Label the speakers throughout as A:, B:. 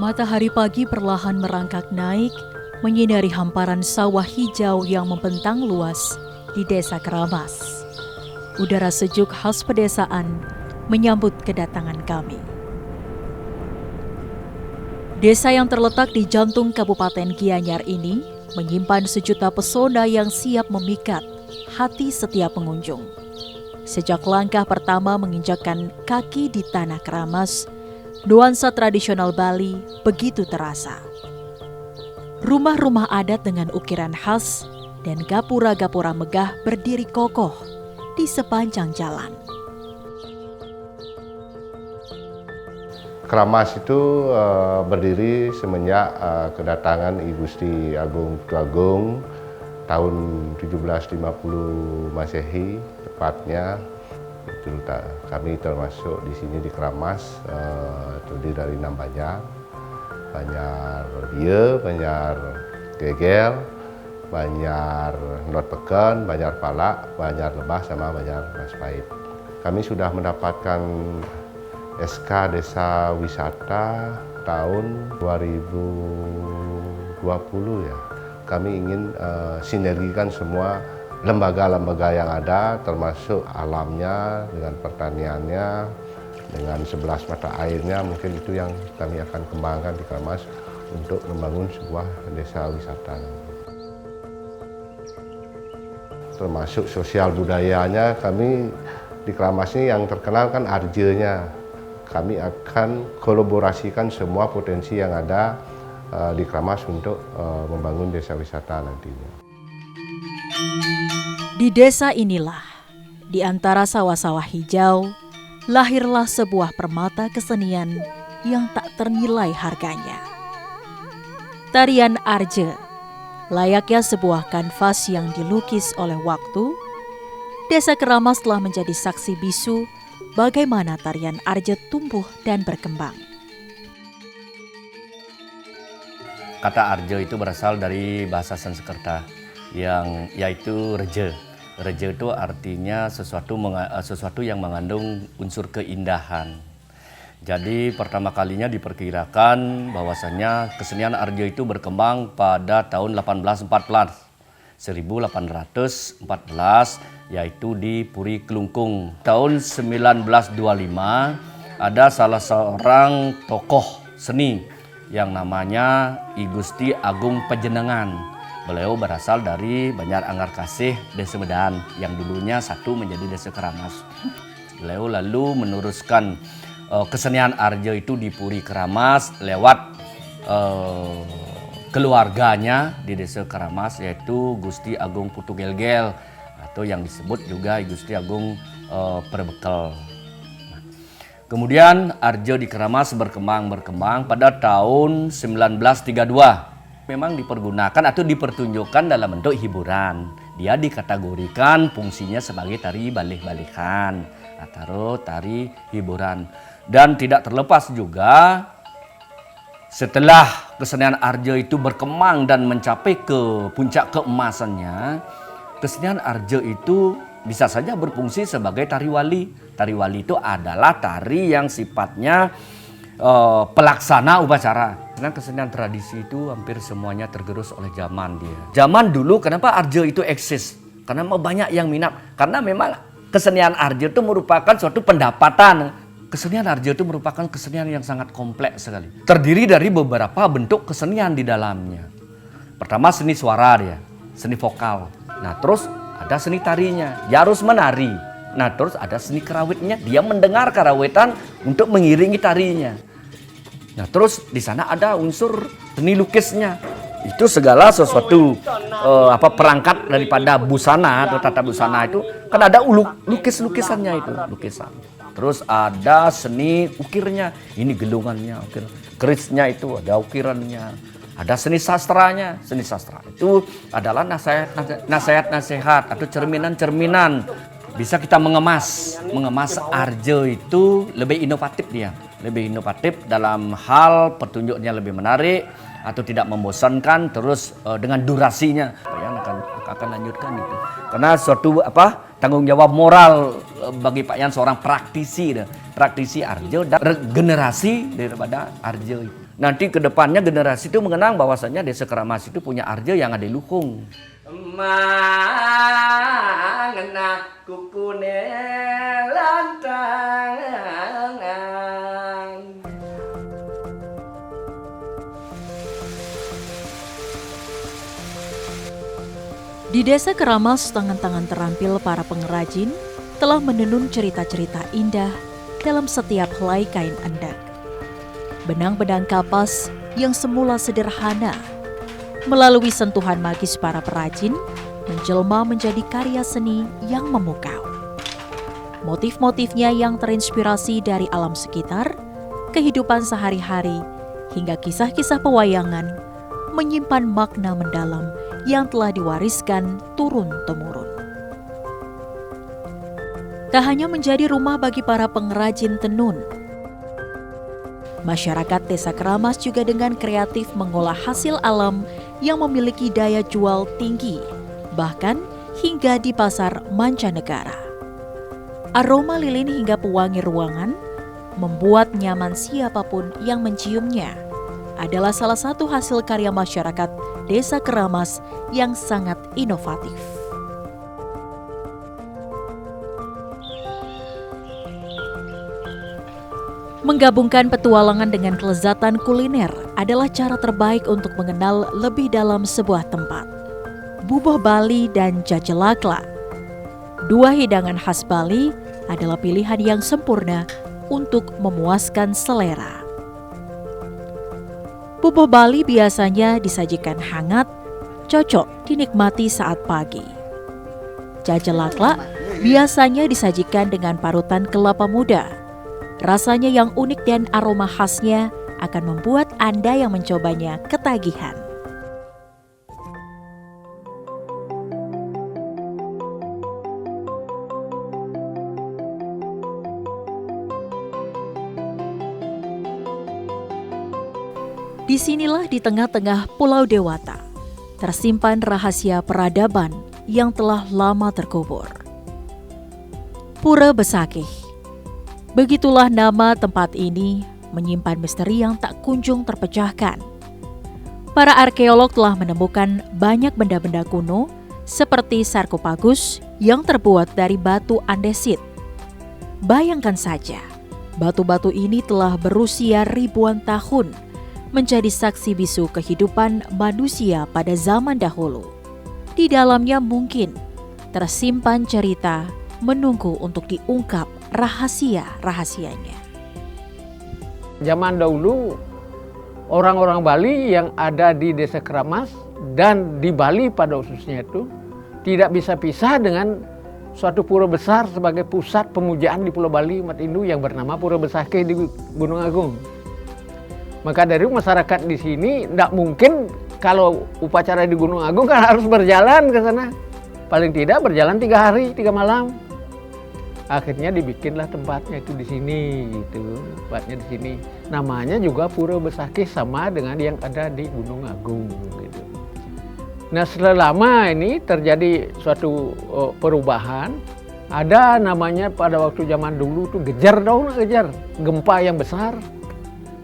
A: Matahari pagi perlahan merangkak naik, menyinari hamparan sawah hijau yang membentang luas di Desa Keramas. Udara sejuk khas pedesaan menyambut kedatangan kami. Desa yang terletak di jantung Kabupaten Gianyar ini menyimpan sejuta pesona yang siap memikat hati setiap pengunjung. Sejak langkah pertama menginjakkan kaki di tanah Keramas, nuansa tradisional Bali begitu terasa. Rumah-rumah adat dengan ukiran khas dan gapura-gapura megah berdiri kokoh di sepanjang jalan.
B: Keramas itu berdiri semenjak kedatangan I Gusti Agung Putu Agung tahun 1750 Masehi tepatnya. Itu kami termasuk di sini di Keramas, terdiri dari 6 banjar. Banjar Dia, Banjar Gegel, Banjar Not Peken, Banjar Palak, Banjar Lebah, sama Banjar Maspait. Kami sudah mendapatkan SK Desa Wisata tahun 2020 ya. Kami ingin sinergikan semua lembaga-lembaga yang ada, termasuk alamnya, dengan pertaniannya, dengan 11 mata airnya. Mungkin itu yang kami akan kembangkan di Keramas untuk membangun sebuah desa wisata. Termasuk sosial budayanya, kami di Keramas ini yang terkenal kan arjenya. Kami akan kolaborasikan semua potensi yang ada di Keramas untuk membangun desa wisata nantinya.
A: Di desa inilah, di antara sawah-sawah hijau, lahirlah sebuah permata kesenian yang tak ternilai harganya. Tarian Arje, layaknya sebuah kanvas yang dilukis oleh waktu, Desa Keramas telah menjadi saksi bisu bagaimana tarian Arje tumbuh dan berkembang.
C: Kata Arje itu berasal dari bahasa Sanskerta yang yaitu reje. Reje itu artinya sesuatu yang mengandung unsur keindahan. Jadi pertama kalinya diperkirakan bahwasannya kesenian Arje itu berkembang pada tahun 1814, yaitu di Puri Kelungkung. Tahun 1925 ada salah seorang tokoh seni yang namanya I Gusti Agung Pejenengan. Beliau berasal dari Banjar Anggar Kasih, Desa Medan, yang dulunya satu menjadi Desa Keramas. Beliau lalu meneruskan kesenian Arje itu di Puri Keramas lewat keluarganya di Desa Keramas, yaitu Gusti Agung Putu Gelgel, atau yang disebut juga Gusti Agung Perbekel. Kemudian Arje di Keramas berkembang pada tahun 1932. Memang dipergunakan atau dipertunjukkan dalam bentuk hiburan. Dia dikategorikan fungsinya sebagai tari balik-balikan atau tari hiburan. Dan tidak terlepas juga setelah kesenian Arje itu berkembang dan mencapai ke puncak keemasannya, kesenian Arje itu bisa saja berfungsi sebagai tari wali. Tari wali itu adalah tari yang sifatnya pelaksana upacara. Karena kesenian tradisi itu hampir semuanya tergerus oleh zaman dia. Zaman dulu kenapa Arje itu eksis? Karena banyak yang minat. Karena memang kesenian Arje itu merupakan suatu pendapatan. Kesenian Arje itu merupakan kesenian yang sangat kompleks sekali. Terdiri dari beberapa bentuk kesenian di dalamnya. Pertama seni suara dia, seni vokal. Nah terus ada seni tarinya, dia harus menari. Nah terus ada seni kerawitnya, dia mendengar karawitan untuk mengiringi tarinya. Nah terus di sana ada unsur seni lukisnya. Itu segala sesuatu perangkat daripada busana atau tata busana itu kan ada lukis-lukisannya itu, lukisan. Terus ada seni ukirnya, ini gelungannya, ukir. Kerisnya itu ada ukirannya. Ada seni sastranya, seni sastra itu adalah nasihat-nasihat atau cerminan-cerminan. Bisa kita mengemas Arje itu lebih inovatif dia. Lebih inovatif dalam hal petunjuknya lebih menarik atau tidak membosankan, terus dengan durasinya. Yang akan lanjutkan itu. Karena suatu tanggung jawab moral bagi Pak Yan seorang praktisi Arje dan generasi daripada Arje. Nanti ke depannya generasi itu mengenang bahwasanya Desa Keramas itu punya arja yang ada luhung. Mangena kukune lantangan.
A: Di Desa Keramas, tangan-tangan terampil para pengrajin telah menenun cerita-cerita indah dalam setiap helai kain endek. Benang-benang kapas yang semula sederhana, melalui sentuhan magis para perajin, menjelma menjadi karya seni yang memukau. Motif-motifnya yang terinspirasi dari alam sekitar, kehidupan sehari-hari, hingga kisah-kisah pewayangan, menyimpan makna mendalam yang telah diwariskan turun-temurun. Tak hanya menjadi rumah bagi para pengrajin tenun, masyarakat Desa Keramas juga dengan kreatif mengolah hasil alam yang memiliki daya jual tinggi, bahkan hingga di pasar mancanegara. Aroma lilin hingga pewangi ruangan membuat nyaman siapapun yang menciumnya adalah salah satu hasil karya masyarakat Desa Keramas yang sangat inovatif. Menggabungkan petualangan dengan kelezatan kuliner adalah cara terbaik untuk mengenal lebih dalam sebuah tempat. Buboh Bali dan Jajelakla, dua hidangan khas Bali, adalah pilihan yang sempurna untuk memuaskan selera. Buboh Bali biasanya disajikan hangat, cocok dinikmati saat pagi. Jajelakla biasanya disajikan dengan parutan kelapa muda. Rasanya yang unik dan aroma khasnya akan membuat Anda yang mencobanya ketagihan. Disinilah di tengah-tengah Pulau Dewata, tersimpan rahasia peradaban yang telah lama terkubur. Pura Besakih. Begitulah nama tempat ini, menyimpan misteri yang tak kunjung terpecahkan. Para arkeolog telah menemukan banyak benda-benda kuno seperti sarkofagus yang terbuat dari batu andesit. Bayangkan saja, batu-batu ini telah berusia ribuan tahun, menjadi saksi bisu kehidupan manusia pada zaman dahulu. Di dalamnya mungkin tersimpan cerita menunggu untuk diungkap rahasia-rahasianya.
D: Zaman dahulu, orang-orang Bali yang ada di Desa Keramas dan di Bali pada khususnya itu tidak bisa pisah dengan suatu pura besar sebagai pusat pemujaan di Pulau Bali umat Hindu yang bernama Pura Besakih di Gunung Agung. Maka dari masyarakat di sini tidak mungkin kalau upacara di Gunung Agung kan harus berjalan ke sana. Paling tidak berjalan 3 hari 3 malam. Akhirnya dibikinlah tempatnya itu di sini, gitu. Tempatnya di sini. Namanya juga Pura Besakih sama dengan yang ada di Gunung Agung, gitu. Nah, selama ini terjadi suatu perubahan. Ada namanya pada waktu zaman dulu tuh gejar daun, gempa yang besar.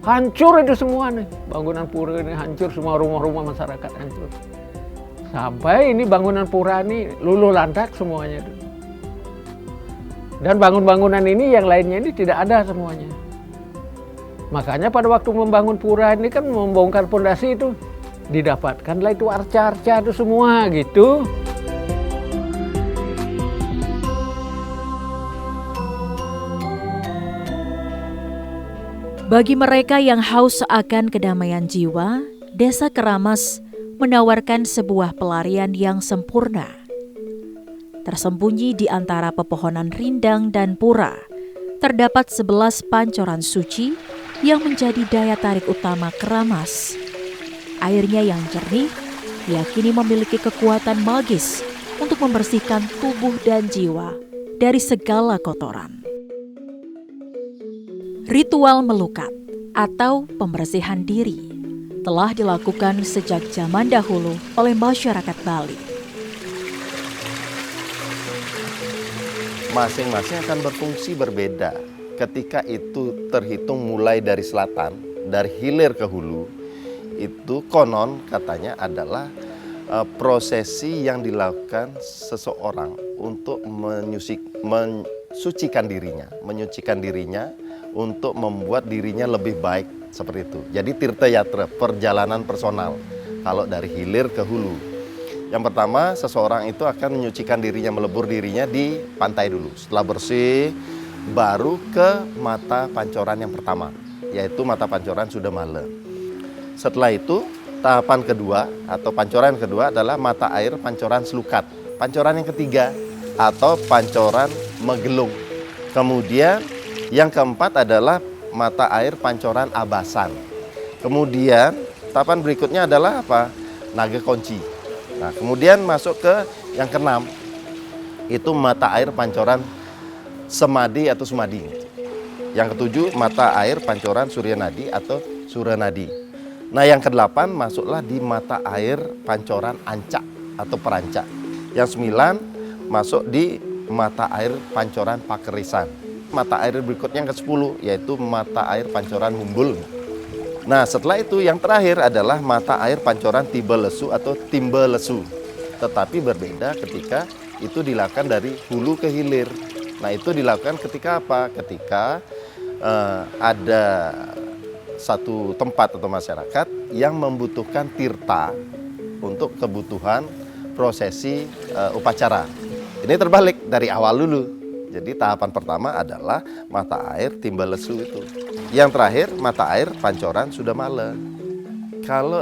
D: Hancur itu semua nih, bangunan pura ini hancur, semua rumah-rumah masyarakat hancur. Sampai ini bangunan pura ini luluh lantak semuanya. Dan bangunan-bangunan ini yang lainnya ini tidak ada semuanya. Makanya pada waktu membangun pura ini kan membongkar pondasi itu, didapatkanlah itu arca-arca itu semua gitu.
A: Bagi mereka yang haus akan kedamaian jiwa, Desa Keramas menawarkan sebuah pelarian yang sempurna. Tersembunyi di antara pepohonan rindang dan pura, terdapat 11 pancoran suci yang menjadi daya tarik utama Keramas. Airnya yang jernih diyakini memiliki kekuatan magis untuk membersihkan tubuh dan jiwa dari segala kotoran. Ritual melukat atau pembersihan diri telah dilakukan sejak zaman dahulu oleh masyarakat Bali.
E: Masing-masing akan berfungsi berbeda. Ketika itu terhitung mulai dari selatan, dari hilir ke hulu itu konon katanya adalah prosesi yang dilakukan seseorang untuk mensucikan dirinya untuk membuat dirinya lebih baik seperti itu. Jadi tirta yatra, perjalanan personal kalau dari hilir ke hulu. Yang pertama, seseorang itu akan menyucikan dirinya, melebur dirinya di pantai dulu. Setelah bersih, baru ke mata pancoran yang pertama, yaitu mata pancoran Sudamala. Setelah itu, tahapan kedua atau pancoran kedua adalah mata air pancoran Selukat. Pancoran yang ketiga atau pancoran Megelung. Kemudian yang keempat adalah mata air pancoran Abasan. Kemudian tahapan berikutnya adalah apa? Naga Kunci. Nah, kemudian masuk ke yang keenam, itu mata air pancoran Semadi atau Sumadi. Yang ketujuh, mata air pancoran Suryanadi atau Suranadi. Nah, yang kedelapan masuklah di mata air pancoran Ancak atau Perancak. Yang sembilan masuk di mata air pancoran Pakerisan. Mata air berikutnya yang ke-10 yaitu mata air pancoran Mumbul. Nah, setelah itu yang terakhir adalah mata air pancoran Tibelesu atau Timbelesu. Tetapi berbeda ketika itu dilakukan dari hulu ke hilir. Nah, itu dilakukan ketika apa? Ketika ada satu tempat atau masyarakat yang membutuhkan tirta untuk kebutuhan prosesi upacara. Ini terbalik dari awal dulu. Jadi tahapan pertama adalah mata air Timbelesu itu. Yang terakhir mata air pancoran Sudamala. Kalau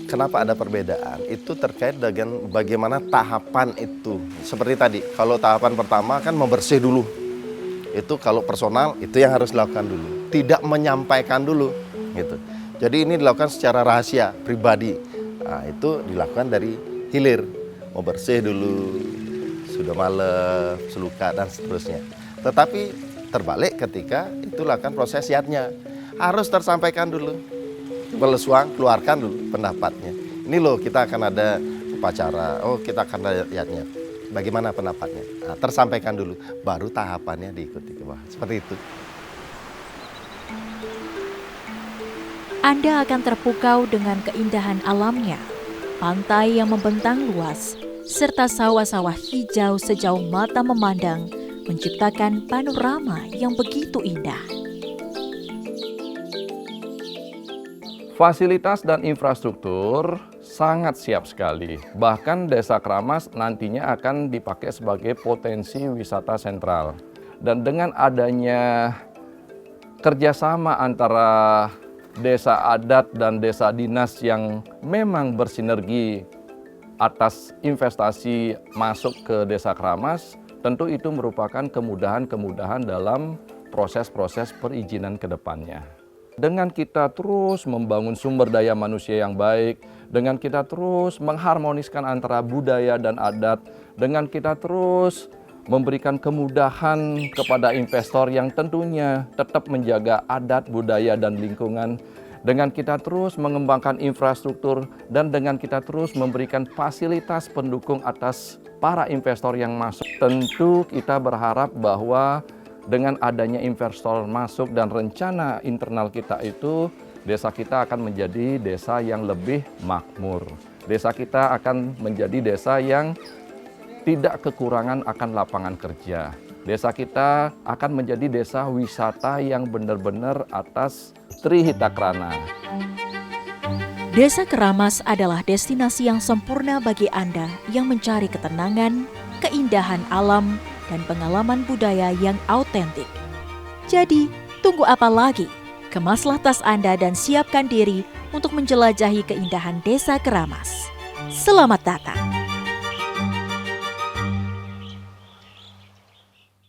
E: kenapa ada perbedaan? Itu terkait dengan bagaimana tahapan itu. Seperti tadi, kalau tahapan pertama kan membersih dulu. Itu kalau personal itu yang harus dilakukan dulu. Tidak menyampaikan dulu gitu. Jadi ini dilakukan secara rahasia, pribadi. Nah, itu dilakukan dari hilir. Membersih dulu, Sudamala, Selukat dan seterusnya. Tetapi terbalik ketika itu lakukan proses yatnya. Harus tersampaikan dulu. Belesuang, keluarkan dulu pendapatnya. Ini loh kita akan ada upacara, kita akan ada yatnya. Bagaimana pendapatnya? Nah, tersampaikan dulu, baru tahapannya diikuti ke bawah. Seperti itu.
A: Anda akan terpukau dengan keindahan alamnya, pantai yang membentang luas, serta sawah-sawah hijau sejauh mata memandang, menciptakan panorama yang begitu indah.
F: Fasilitas dan infrastruktur sangat siap sekali. Bahkan Desa Kramas nantinya akan dipakai sebagai potensi wisata sentral. Dan dengan adanya kerjasama antara desa adat dan desa dinas yang memang bersinergi atas investasi masuk ke Desa Kramas, tentu itu merupakan kemudahan-kemudahan dalam proses-proses perizinan ke depannya. Dengan kita terus membangun sumber daya manusia yang baik, dengan kita terus mengharmoniskan antara budaya dan adat, dengan kita terus memberikan kemudahan kepada investor yang tentunya tetap menjaga adat, budaya, dan lingkungan, dengan kita terus mengembangkan infrastruktur, dan dengan kita terus memberikan fasilitas pendukung atas para investor yang masuk. Tentu kita berharap bahwa dengan adanya investor masuk dan rencana internal kita itu, desa kita akan menjadi desa yang lebih makmur. Desa kita akan menjadi desa yang tidak kekurangan akan lapangan kerja. Desa kita akan menjadi desa wisata yang benar-benar atas Trihitakrana.
A: Desa Kramas adalah destinasi yang sempurna bagi Anda yang mencari ketenangan, keindahan alam, dan pengalaman budaya yang autentik. Jadi, tunggu apa lagi? Kemaslah tas Anda dan siapkan diri untuk menjelajahi keindahan Desa Kramas. Selamat datang!